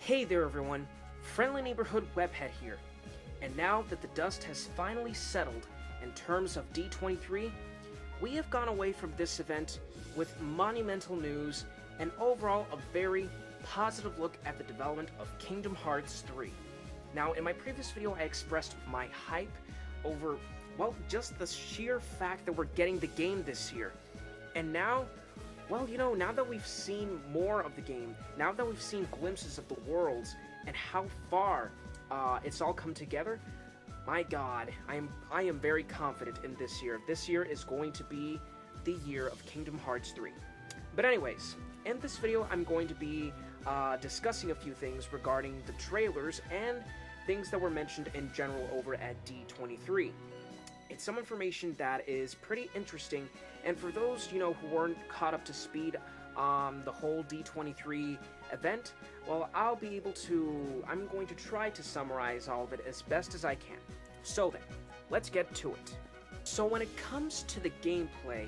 Hey there everyone, Friendly Neighborhood Webhead here. And now that the dust has finally settled in terms of D23, we have gone away from this event with monumental news and overall a very positive look at the development of Kingdom Hearts 3. Now, in my previous video I expressed my hype over, well, just the sheer fact that we're getting the game this year. And now, well, now that we've seen more of the game, now that we've seen glimpses of the worlds and how far it's all come together, my god, I am very confident in this year. This year is going to be the year of Kingdom Hearts 3. But anyways, in this video I'm going to be discussing a few things regarding the trailers and things that were mentioned in general over at D23. It's some information that is pretty interesting, and for those, who weren't caught up to speed on the whole D23 event, well, I'm going to try to summarize all of it as best as I can. So then, let's get to it. So when it comes to the gameplay,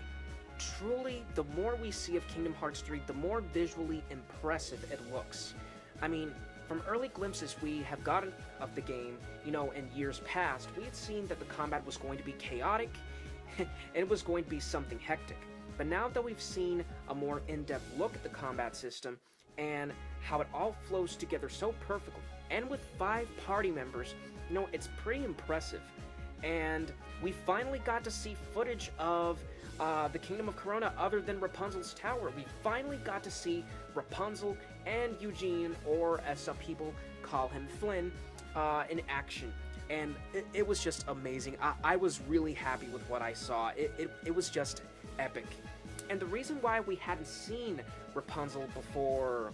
truly, the more we see of Kingdom Hearts 3, the more visually impressive it looks. I mean, from early glimpses we have gotten of the game, in years past, we had seen that the combat was going to be chaotic, and it was going to be something hectic. But now that we've seen a more in-depth look at the combat system, and how it all flows together so perfectly, and with 5 party members, it's pretty impressive. And we finally got to see footage of the Kingdom of Corona other than Rapunzel's tower. We finally got to see Rapunzel and Eugene, or as some people call him, Flynn, in action. And it was just amazing. I was really happy with what I saw. It was just epic. And the reason why we hadn't seen Rapunzel before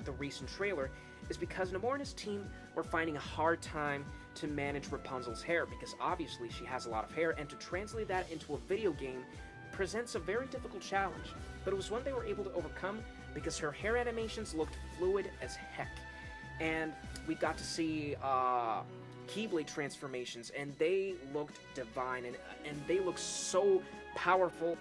the recent trailer is because Nomura and his team were finding a hard time to manage Rapunzel's hair, because obviously she has a lot of hair, and to translate that into a video game presents a very difficult challenge. But it was one they were able to overcome because her hair animations looked fluid as heck. And we got to see Keyblade transformations, and they looked divine, and they looked so powerful.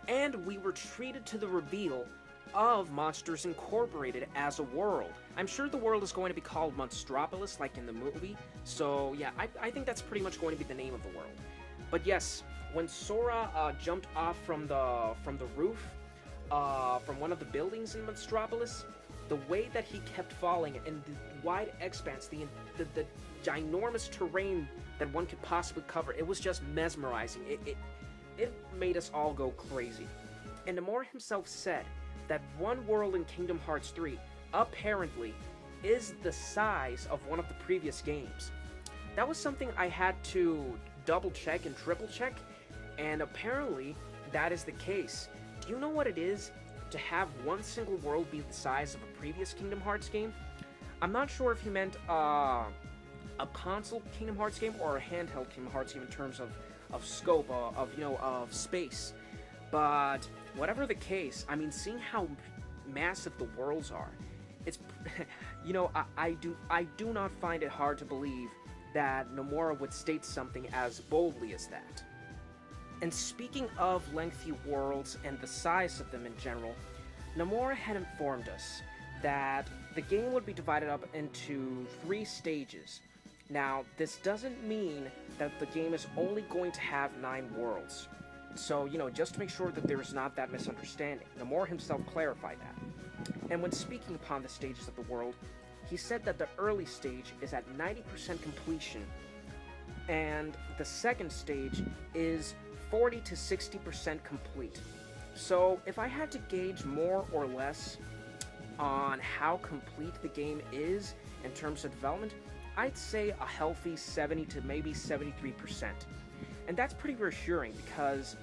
And we were treated to the reveal of Monsters Incorporated as a world. I'm sure the world is going to be called Monstropolis, like in the movie, so yeah, I think that's pretty much going to be the name of the world. But yes, when Sora jumped off from the roof, from one of the buildings in Monstropolis, the way that he kept falling, and the wide expanse, the ginormous terrain that one could possibly cover, it was just mesmerizing. It made us all go crazy. And Nomura himself said that one world in Kingdom Hearts 3 apparently is the size of one of the previous games. That was something I had to double check and triple check, and apparently that is the case. Do you know what it is to have one single world be the size of a previous Kingdom Hearts game? I'm not sure if he meant a console Kingdom Hearts game or a handheld Kingdom Hearts game in terms of scope, of space. But whatever the case, I mean, seeing how massive the worlds are, it's, I do not find it hard to believe that Nomura would state something as boldly as that. And speaking of lengthy worlds and the size of them in general, Nomura had informed us that the game would be divided up into 3 stages. Now, this doesn't mean that the game is only going to have 9 worlds. So, just to make sure that there is not that misunderstanding, Nomura himself clarified that. And when speaking upon the stages of the world, he said that the early stage is at 90% completion, and the second stage is 40 to 60% complete. So, if I had to gauge more or less on how complete the game is in terms of development, I'd say a healthy 70 to maybe 73%. And that's pretty reassuring because,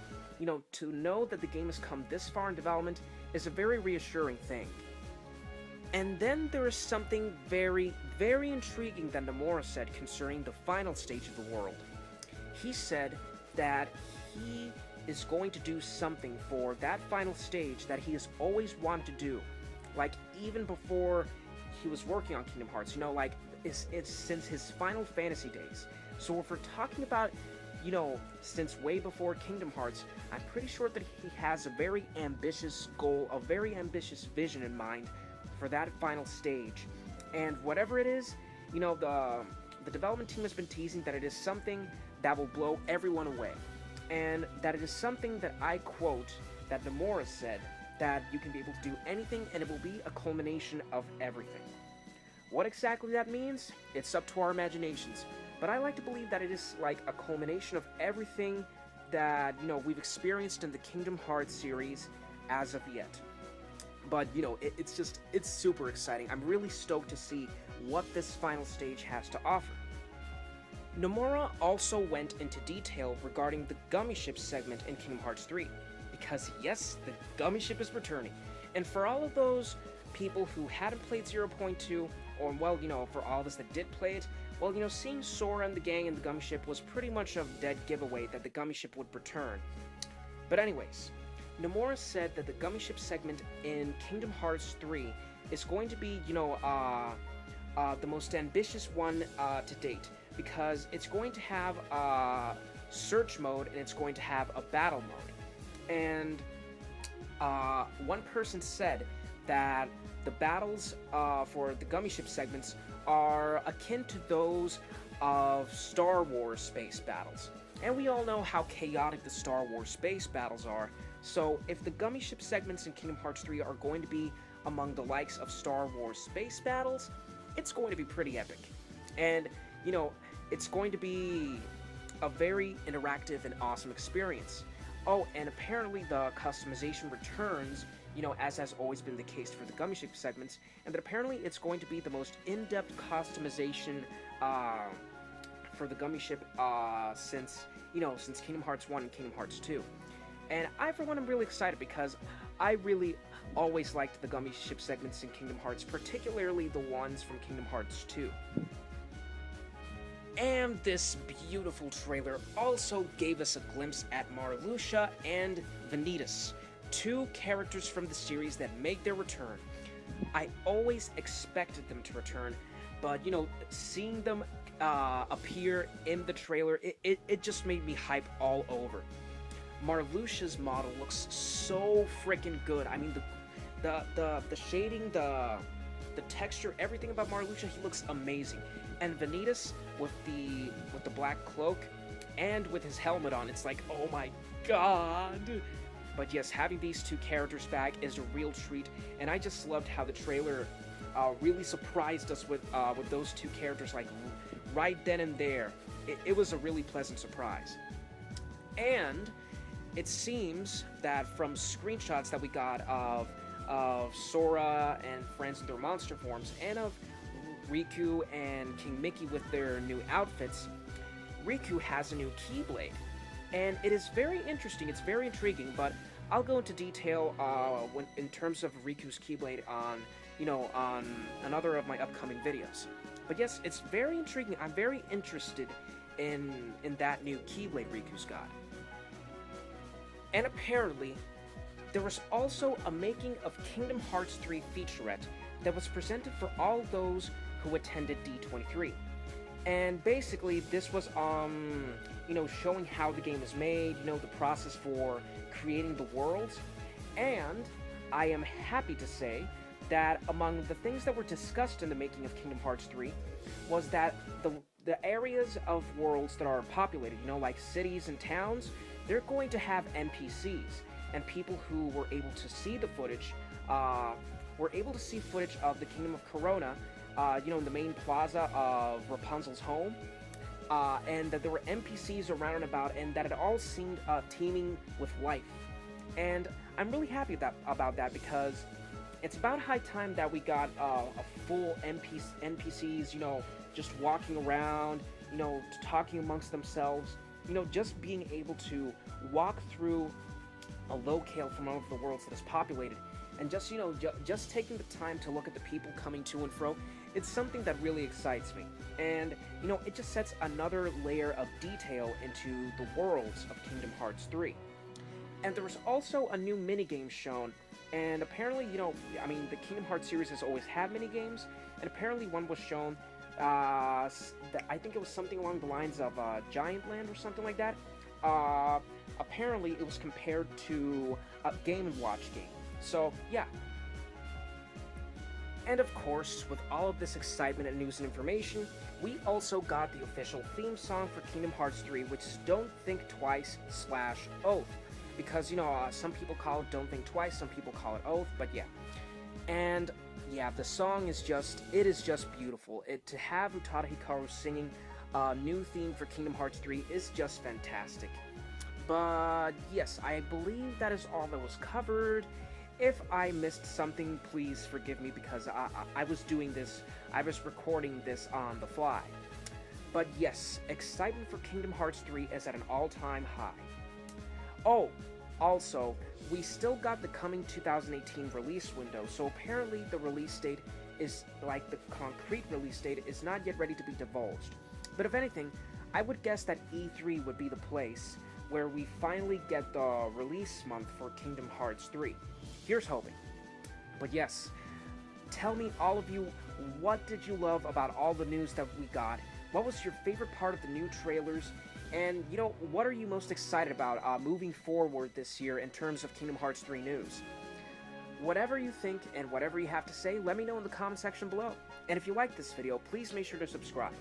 to know that the game has come this far in development is a very reassuring thing. And then there is something very, very intriguing that Nomura said concerning the final stage of the world. He said that he is going to do something for that final stage that he has always wanted to do. Like, even before he was working on Kingdom Hearts, it's since his Final Fantasy days. So if we're talking about, since way before Kingdom Hearts, I'm pretty sure that he has a very ambitious goal, a very ambitious vision in mind for that final stage. And whatever it is, you know, the development team has been teasing that it is something that will blow everyone away. And that it is something that, I quote, that Nomura said, that you can be able to do anything and it will be a culmination of everything. What exactly that means, it's up to our imaginations. But I like to believe that it is like a culmination of everything that, you know, we've experienced in the Kingdom Hearts series as of yet. But, you know, it's super exciting. I'm really stoked to see what this final stage has to offer. Nomura also went into detail regarding the Gummy Ship segment in Kingdom Hearts 3, because yes, the Gummy Ship is returning. And for all of those people who hadn't played 0.2, or, well, you know, for all of us that did play it, well, you know, seeing Sora and the gang in the Gummy Ship was pretty much a dead giveaway that the Gummy Ship would return. But anyways, Nomura said that the Gummy Ship segment in Kingdom Hearts 3 is going to be, you know, the most ambitious one to date, because it's going to have a search mode and it's going to have a battle mode. And one person said that the battles for the Gummy Ship segments are akin to those of Star Wars space battles. And we all know how chaotic the Star Wars space battles are, so if the Gummy Ship segments in Kingdom Hearts 3 are going to be among the likes of Star Wars space battles, it's going to be pretty epic. And, you know, it's going to be a very interactive and awesome experience. Oh, and apparently the customization returns, you know, as has always been the case for the Gummy Ship segments, and that apparently it's going to be the most in-depth customization for the Gummy Ship since Kingdom Hearts 1 and Kingdom Hearts 2. And I, for one, am really excited because I really always liked the Gummy Ship segments in Kingdom Hearts, particularly the ones from Kingdom Hearts 2. And this beautiful trailer also gave us a glimpse at Marluxia and Vanitas, two characters from the series that make their return. I always expected them to return, but, you know, seeing them appear in the trailer, it just made me hype all over. Marluxia's model looks so freaking good. I mean, the shading, the texture, everything about Marluxia, he looks amazing. And Vanitas with the black cloak and with his helmet on, it's like, oh my god. But yes, having these two characters back is a real treat, and I just loved how the trailer really surprised us with those two characters, like right then and there. It was a really pleasant surprise. And it seems that from screenshots that we got of Sora and friends in their monster forms, and of Riku and King Mickey with their new outfits, Riku has a new Keyblade. And it is very interesting, it's very intriguing, but I'll go into detail in terms of Riku's Keyblade on another of my upcoming videos. But yes, it's very intriguing. I'm very interested in that new Keyblade Riku's got. And apparently, there was also a Making of Kingdom Hearts 3 featurette that was presented for all those who attended D23. And basically, this was, showing how the game is made, the process for creating the worlds. And I am happy to say that among the things that were discussed in the Making of Kingdom Hearts 3 was that the areas of worlds that are populated, like cities and towns, they're going to have NPCs. And people who were able to see the footage, were able to see footage of the Kingdom of Corona, in the main plaza of Rapunzel's home, and that there were NPCs around and about, and that it all seemed teeming with life. And I'm really happy about that, because it's about high time that we got a full NPCs, just walking around, talking amongst themselves, just being able to walk through a locale from one of the worlds that is populated, and just, just taking the time to look at the people coming to and fro. It's something that really excites me, and, it just sets another layer of detail into the worlds of Kingdom Hearts 3. And there was also a new minigame shown, and apparently, the Kingdom Hearts series has always had minigames, and apparently one was shown, I think it was something along the lines of Giant Land or something like that. Apparently it was compared to a Game & Watch game. So, yeah. And of course, with all of this excitement and news and information, we also got the official theme song for Kingdom Hearts 3, which is Don't Think Twice / Oath. Because, some people call it Don't Think Twice, some people call it Oath, but yeah. And yeah, the song is just beautiful. To have Utada Hikaru singing a new theme for Kingdom Hearts 3 is just fantastic. But yes, I believe that is all that was covered. If I missed something, please forgive me because I was recording this on the fly. But yes, excitement for Kingdom Hearts 3 is at an all-time high. Oh, also, we still got the coming 2018 release window, so apparently the release date is, like the concrete release date, is not yet ready to be divulged. But if anything, I would guess that E3 would be the place where we finally get the release month for Kingdom Hearts 3. Here's hoping. But yes, tell me, all of you, what did you love about all the news that we got? What was your favorite part of the new trailers? And, what are you most excited about moving forward this year in terms of Kingdom Hearts 3 news? Whatever you think and whatever you have to say, let me know in the comment section below. And if you like this video, please make sure to subscribe.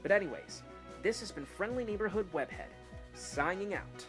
But anyways, this has been Friendly Neighborhood Webhead, signing out.